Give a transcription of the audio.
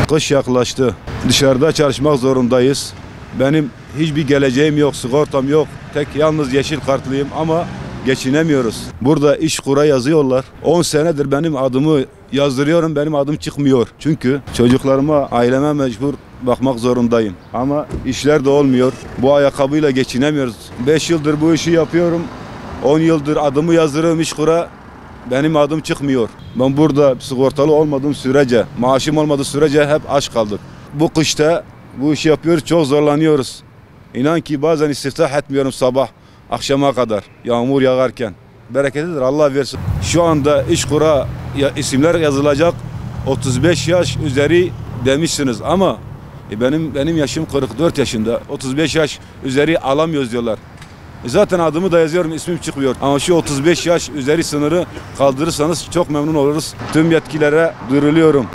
Kış yaklaştı. Dışarıda çalışmak zorundayız. Benim hiçbir geleceğim yok, sigortam yok. Tek yalnız yeşil kartlıyım ama geçinemiyoruz. Burada İşkur'a yazıyorlar. 10 senedir benim adımı yazdırıyorum, benim adım çıkmıyor. Çünkü çocuklarıma, aileme mecbur bakmak zorundayım. Ama işler de olmuyor. Bu ayakkabıyla geçinemiyoruz. 5 yıldır bu işi yapıyorum. 10 yıldır adımı yazdırıyorum İşkur'a. Benim adım çıkmıyor. Ben burada sigortalı olmadığım sürece, maaşım olmadığı sürece hep aç kaldık. Bu kışta bu işi yapıyoruz, çok zorlanıyoruz. İnan ki bazen istiftah etmiyorum sabah, akşama kadar, yağmur yağarken. Bereketidir, Allah versin. Şu anda İşkur'a isimler yazılacak, 35 yaş üzeri demişsiniz ama benim yaşım 44 yaşında, 35 yaş üzeri alamıyoruz diyorlar. Zaten adımı da yazıyorum, ismim çıkmıyor. Ama şu 35 yaş üzeri sınırı kaldırırsanız çok memnun oluruz. Tüm yetkililere duyuruluyorum.